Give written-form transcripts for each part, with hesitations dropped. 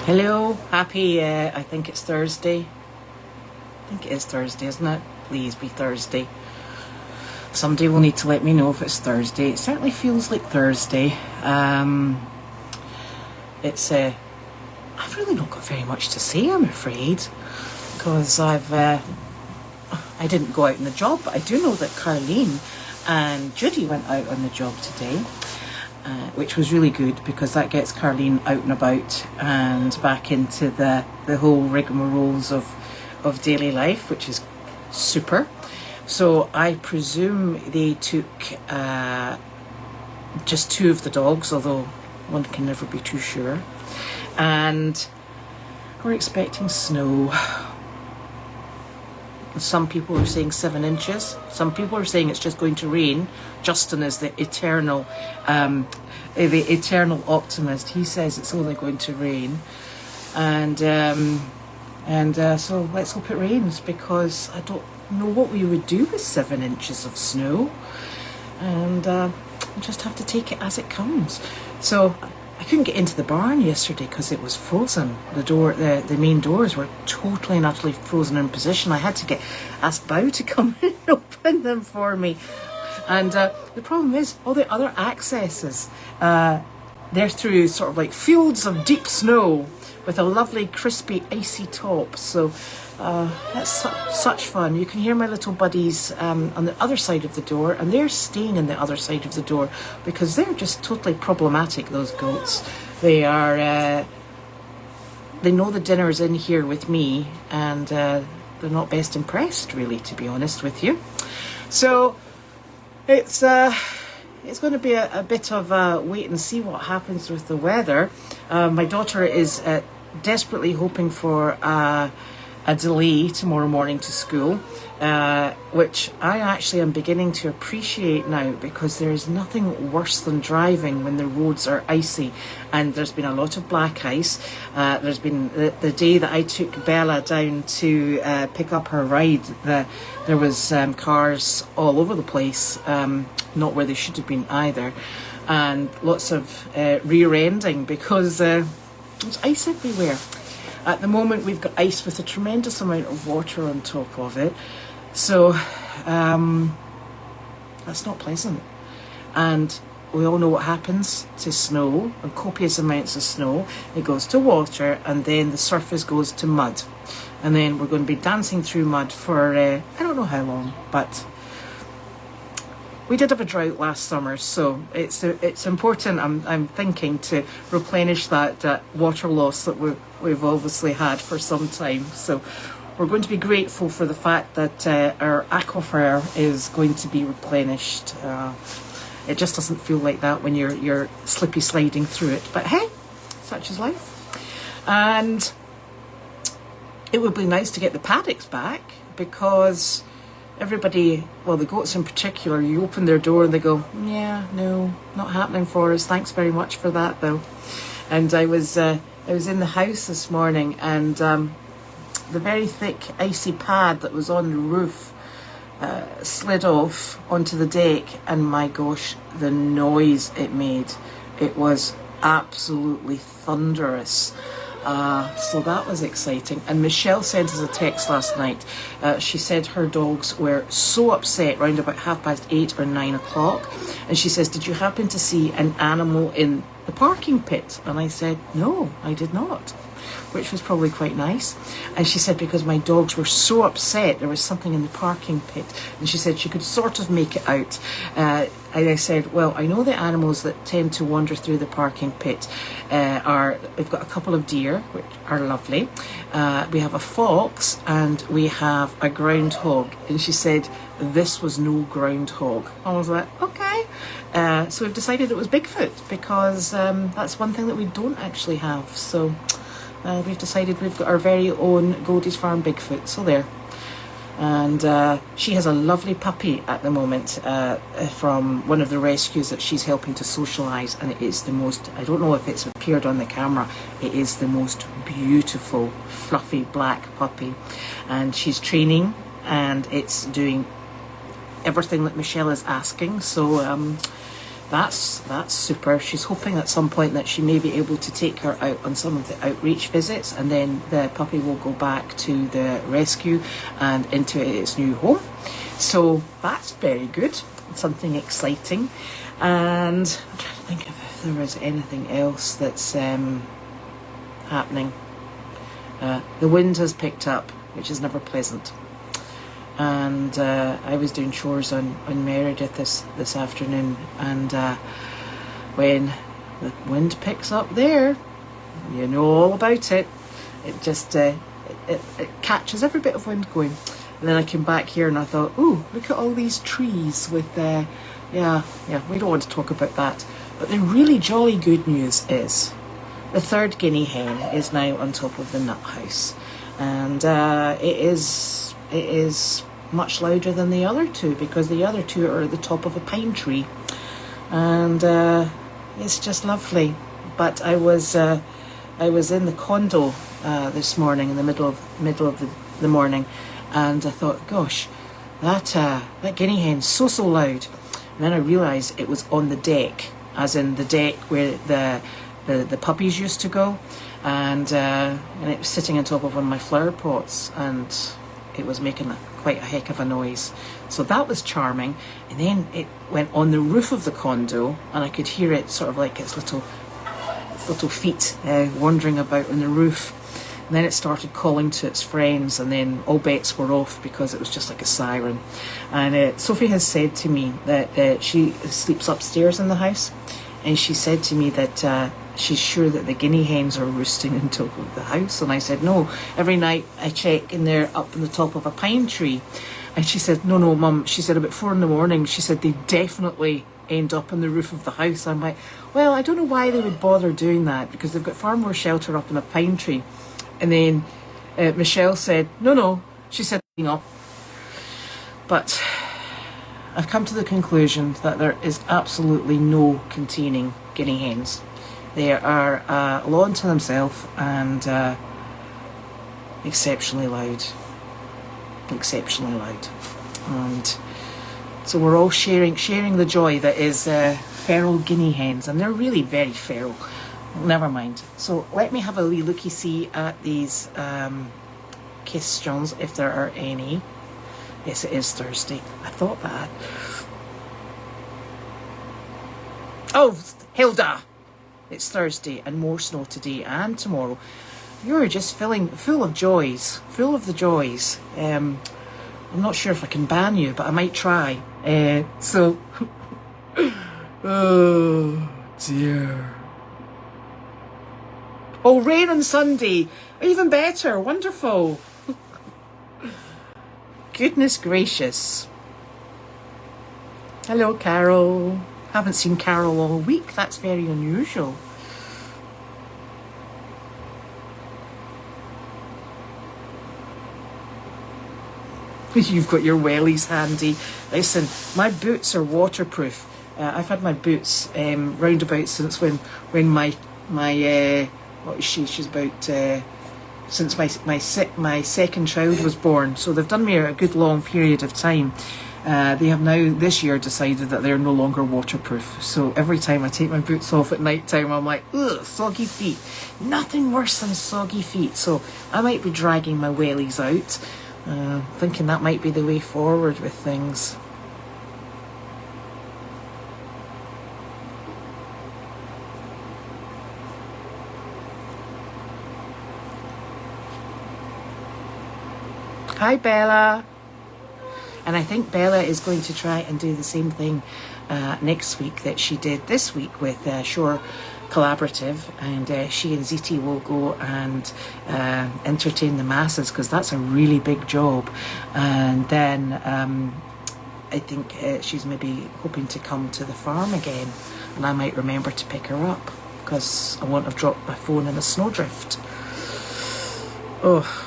Hello, happy, I think it's Thursday. I think it is Thursday, isn't it? Please be Thursday. Somebody will need to let me know if it's Thursday. It certainly feels like Thursday. I've really not got very much to say, I'm afraid, because I didn't go out on the job, but I do know that Carleen and Judy went out on the job today. Which was really good because that gets Carleen out and about and back into the whole rigmaroles of daily life, which is super. So I presume they took just 2 of the dogs, although one can never be too sure. And we're expecting snow. Some people are saying 7 inches. Some people are saying it's just going to rain. Justin is the eternal optimist. He says it's only going to rain, and so let's hope it rains, because I don't know what we would do with 7 inches of snow, and we'll just have to take it as it comes. So I couldn't get into the barn yesterday because it was frozen. The main doors were totally and utterly frozen in position. I had to ask Bow to come and open them for me. And the problem is, all the other accesses, they're through sort of like fields of deep snow with a lovely crispy icy top. So that's such fun. You can hear my little buddies on the other side of the door, and they're staying in the other side of the door because they're just totally problematic, those goats. They are, they know the dinner's in here with me, and they're not best impressed, really, to be honest with you. So it's going to be a bit of a wait and see what happens with the weather. My daughter is desperately hoping for a delay tomorrow morning to school, which I actually am beginning to appreciate now, because there is nothing worse than driving when the roads are icy, and there's been a lot of black ice. There's been the day that I took Bella down to pick up her ride, there was cars all over the place, not where they should have been either, and lots of rear-ending because there's ice everywhere. At the moment, we've got ice with a tremendous amount of water on top of it. So that's not pleasant. And we all know what happens to snow, and copious amounts of snow. It goes to water, and then the surface goes to mud. And then we're going to be dancing through mud for, I don't know how long, but we did have a drought last summer, so it's important, I'm thinking, to replenish that water loss that we've obviously had for some time. So we're going to be grateful for the fact that our aquifer is going to be replenished. It just doesn't feel like that when you're slippy sliding through it. But hey, such is life. And it would be nice to get the paddocks back, because everybody, well, the goats in particular, you open their door and they go, yeah, no, not happening for us. Thanks very much for that, though. And I was in the house this morning, and the very thick icy pad that was on the roof slid off onto the deck, and my gosh, the noise it made, it was absolutely thunderous. So that was exciting. And Michelle sent us a text last night. She said her dogs were so upset round about 8:30 or 9 o'clock. And she says, did you happen to see an animal in the parking pit? And I said, no, I did not, which was probably quite nice. And she said, because my dogs were so upset, there was something in the parking pit. And she said she could sort of make it out. And I said, well, I know the animals that tend to wander through the parking pit we've got a couple of deer, which are lovely. We have a fox, and we have a groundhog. And she said, this was no groundhog. I was like, okay. So we've decided it was Bigfoot, because that's one thing that we don't actually have. So we've decided we've got our very own Goldy's Farm Bigfoot. So there. And she has a lovely puppy at the moment from one of the rescues that she's helping to socialise, and it is the most, I don't know if it's appeared on the camera, it is the most beautiful fluffy black puppy, and she's training, and it's doing everything that Michelle is asking. So that's super. She's hoping at some point that she may be able to take her out on some of the outreach visits, and then the puppy will go back to the rescue and into its new home. So that's very good, something exciting. And I'm trying to think if there was anything else that's happening. The wind has picked up, which is never pleasant. And I was doing chores on Meredith this afternoon, and when the wind picks up there, you know all about it. It just it catches every bit of wind going. And then I came back here and I thought, ooh, look at all these trees with yeah, we don't want to talk about that. But the really jolly good news is the third guinea hen is now on top of the nut house, and it is much louder than the other two, because the other two are at the top of a pine tree, and it's just lovely. But I was in the condo this morning, in the middle of the morning, and I thought, gosh, that guinea hen's so loud. And then I realised it was on the deck, as in the deck where the puppies used to go, and it was sitting on top of one of my flower pots, and it was making quite a heck of a noise. So that was charming. And then it went on the roof of the condo, and I could hear it sort of like its little feet wandering about on the roof. And then it started calling to its friends, and then all bets were off because it was just like a siren. And Sophie has said to me that she sleeps upstairs in the house, and she said to me that she's sure that the guinea hens are roosting on top of the house. And I said, no, every night I check and they're up on the top of a pine tree. And she said, no, Mum, she said about 4 a.m, she said they definitely end up on the roof of the house. I'm like, well, I don't know why they would bother doing that, because they've got far more shelter up in a pine tree. And then Michelle said, no, she said, no. But I've come to the conclusion that there is absolutely no containing guinea hens. They are a law unto themselves, and exceptionally loud. And so we're all sharing the joy that is feral guinea hens, and they're really very feral. Never mind. So let me have a wee looky-see at these questions, if there are any. Yes, it is Thursday. I thought that. Oh, Hilda! It's Thursday, and more snow today and tomorrow. You're just full of joys. Full of the joys. I'm not sure if I can ban you, but I might try. Oh, dear. Oh, rain on Sunday. Even better. Wonderful. Goodness gracious. Hello, Carol. Haven't seen Carol all week. That's very unusual. You've got your wellies handy. Listen, my boots are waterproof. I've had my boots roundabout since when my what is she? She's about since my second child was born. So they've done me a good long period of time. They have now this year decided that they're no longer waterproof. So every time I take my boots off at night time, I'm like, ugh, soggy feet. Nothing worse than soggy feet. So I might be dragging my wellies out, thinking that might be the way forward with things. Hi, Bella. And I think Bella is going to try and do the same thing next week that she did this week with Shore Collaborative, and she and Ziti will go and entertain the masses, because that's a really big job. And then I think she's maybe hoping to come to the farm again, and I might remember to pick her up, because I won't have dropped my phone in a snowdrift. Oh.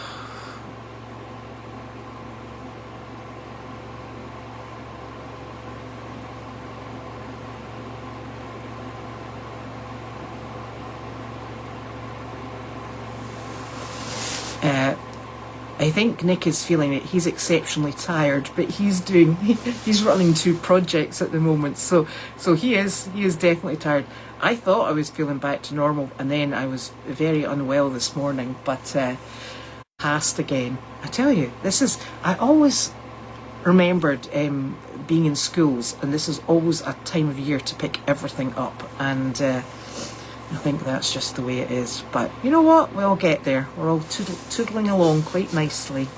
I think Nick is feeling it. He's exceptionally tired, but he's running 2 projects at the moment, so he is definitely tired. I thought I was feeling back to normal, and then I was very unwell this morning, but passed again. I tell you, I always remembered being in schools, and this is always a time of year to pick everything up, and I think that's just the way it is. But you know what? We'll get there. We're all toodling along quite nicely.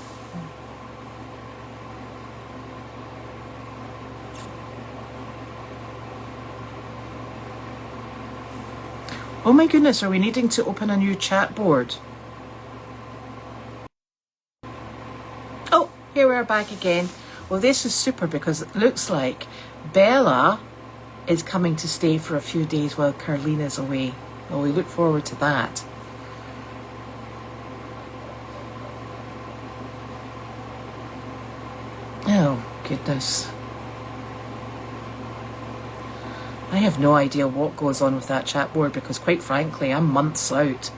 Oh my goodness, are we needing to open a new chat board? Oh, here we are back again. Well, this is super because it looks like Bella is coming to stay for a few days while Carlina's away. Well, we look forward to that. Oh, goodness. I have no idea what goes on with that chat board because, quite frankly, I'm months out.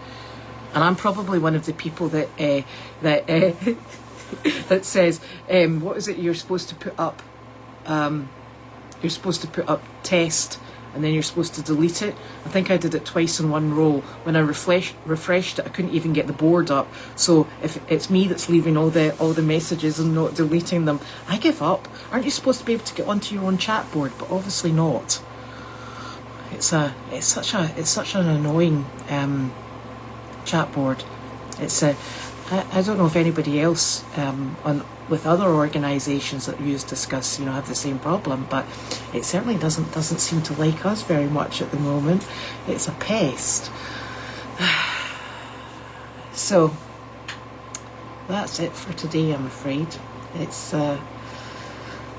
And I'm probably one of the people that that says, what is it you're supposed to put up? You're supposed to put up test, and then you're supposed to delete it. I think I did it twice in one row. When I refreshed it, I couldn't even get the board up. So if it's me that's leaving all the messages and not deleting them, I give up. Aren't you supposed to be able to get onto your own chat board? But obviously not. It's such an annoying chat board. I don't know if anybody else with other organisations that use Discuss, have the same problem, but it certainly doesn't seem to like us very much at the moment. It's a pest. So that's it for today, I'm afraid.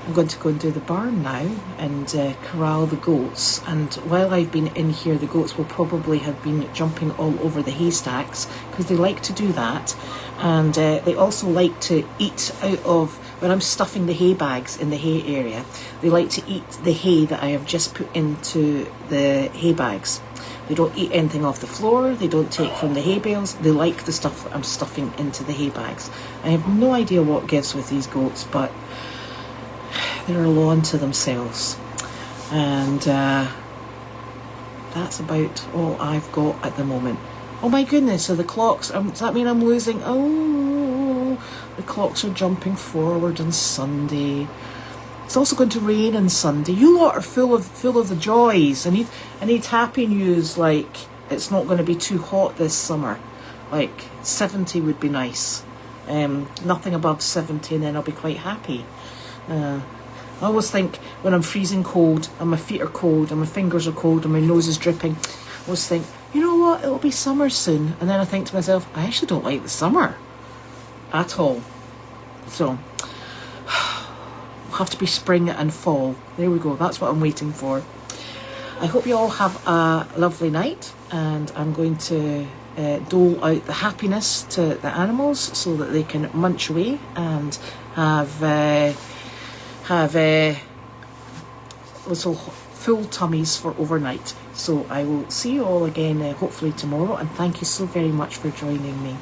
I'm going to go and do the barn now and corral the goats, and while I've been in here, the goats will probably have been jumping all over the haystacks because they like to do that, and they also like to eat out of, when I'm stuffing the hay bags in the hay area, they like to eat the hay that I have just put into the hay bags. They don't eat anything off the floor, they don't take from the hay bales, they like the stuff that I'm stuffing into the hay bags. I have no idea what gives with these goats, but they're a law unto themselves. And that's about all I've got at the moment. Oh my goodness, so the clocks, does that mean I'm losing? Oh, the clocks are jumping forward on Sunday. It's also going to rain on Sunday. You lot are full of the joys. I need happy news, like it's not going to be too hot this summer. Like 70 would be nice. Nothing above 70 and then I'll be quite happy. I always think when I'm freezing cold and my feet are cold and my fingers are cold and my nose is dripping, I always think, you know what, it'll be summer soon. And then I think to myself, I actually don't like the summer at all. So, it'll have to be spring and fall. There we go, that's what I'm waiting for. I hope you all have a lovely night, and I'm going to dole out the happiness to the animals so that they can munch away and have little full tummies for overnight. So I will see you all again hopefully tomorrow, and thank you so very much for joining me.